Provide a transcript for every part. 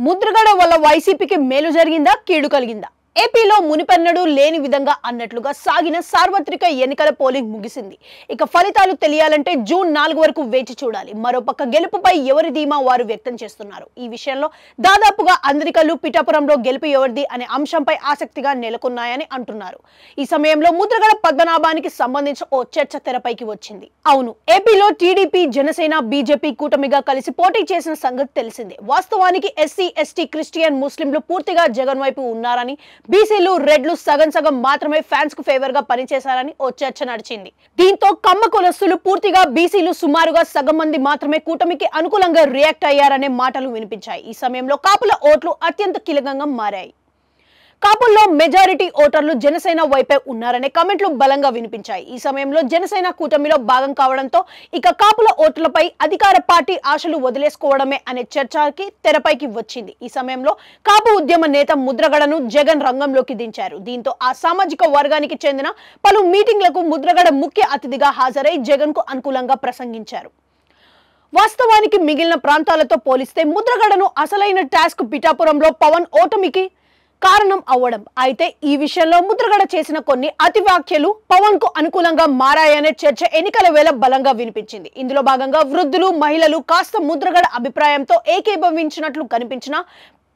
ముద్రగడ వల్ల వైసీపీకి మేలు జరిగిందా కీడు కలిగిందా? ఏపీలో మునిపెన్నడూ లేని విధంగా అన్నట్లుగా సాగిన సార్వత్రిక ఎన్నికల పోలింగ్ ముగిసింది. ఇక ఫలితాలు తెలియాలంటే జూన్ 4 వరకు వేచి చూడాలి. మరోపక్క గెలుపుపై ఎవరి ధీమా వారు వ్యక్తం చేస్తున్నారు. ఈ విషయంలో దాదాపుగా అందరి కళ్ళు పిఠాపురంలో గెలుపు ఎవరిది అనే అంశంపై ఆసక్తిగా నెలకొన్నాయని అంటున్నారు. ఈ సమయంలో ముద్రగడ పద్మనాభానికి సంబంధించి ఓ చర్చ తెరపైకి వచ్చింది. అవును, ఏపీలో టీడీపీ, జనసేన, బీజేపీ కూటమిగా కలిసి పోటీ చేసిన సంగతి తెలిసిందే. వాస్తవానికి ఎస్సీ, ఎస్టీ, క్రిస్టియన్, ముస్లింలు పూర్తిగా జగన్ వైపు ఉన్నారని, బీసీలు, రెడ్లు సగం సగం మాత్రమే ఫ్యాన్స్ కు ఫేవర్ గా పనిచేశారని ఓ చర్చ నడిచింది. దీంతో కమ్మ కులస్తులు పూర్తిగా, బీసీలు సుమారుగా సగం మంది మాత్రమే కూటమికి అనుకూలంగా రియాక్ట్ అయ్యారనే మాటలు వినిపించాయి. ఈ సమయంలో కాపుల ఓట్లు అత్యంత కీలకంగా మారాయి. కాపుల్లో మెజారిటీ ఓటర్లు జనసేన వైపే ఉన్నారనే కమెంట్లు బలంగా వినిపించాయి. ఈ సమయంలో జనసేన కూటమిలో భాగం కావడంతో ఇక కాపుల ఓట్లపై అధికార పార్టీ ఆశలు వదిలేసుకోవడమే అనే చర్చకి తెరపైకి వచ్చింది. ఈ సమయంలో కాపు ఉద్యమ నేత ముద్రగడను జగన్ రంగంలోకి దించారు. దీంతో ఆ సామాజిక వర్గానికి చెందిన పలు మీటింగ్లకు ముద్రగడ ముఖ్య అతిథిగా హాజరై జగన్ కు అనుకూలంగా ప్రసంగించారు. వాస్తవానికి మిగిలిన ప్రాంతాలతో పోలిస్తే ముద్రగడను అసలైన టాస్క్ పిఠాపురంలో పవన్ ఓటమికి కారణం అవ్వడం. అయితే ఈ విషయంలో ముద్రగడ చేసిన కొన్ని అతి వ్యాఖ్యలు పవన్ కు అనుకూలంగా మారాయనే చర్చ ఎన్నికల వేళ బలంగా వినిపించింది. ఇందులో భాగంగా వృద్ధులు, మహిళలు కాస్త ముద్రగడ అభిప్రాయంతో ఏకీభవించినట్లు కనిపించినా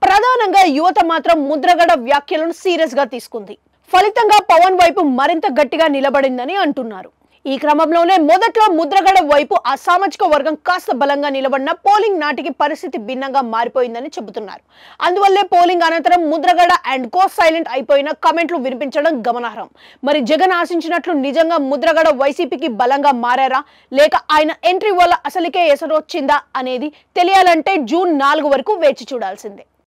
ప్రధానంగా యువత మాత్రం ముద్రగడ వ్యాఖ్యలను సీరియస్ గా తీసుకుంది. ఫలితంగా పవన్ వైపు మరింత గట్టిగా నిలబడిందని అంటున్నారు. ఈ క్రమంలోనే మొదట్లో ముద్రగడ వైపు ఆ సామాజిక వర్గం కాస్త బలంగా నిలబడిన పోలింగ్ నాటికి పరిస్థితి భిన్నంగా మారిపోయిందని చెబుతున్నారు. అందువల్లే పోలింగ్ అనంతరం ముద్రగడ అండ్ కో సైలెంట్ అయిపోయిన కమెంట్లు వినిపించడం గమనార్హం. మరి జగన్ ఆశించినట్లు నిజంగా ముద్రగడ వైసీపీకి బలంగా మారారా, లేక ఆయన ఎంట్రీ వల్ల అసలుకే ఎసరొచ్చిందా అనేది తెలియాలంటే జూన్ 4 వరకు వేచి చూడాల్సిందే.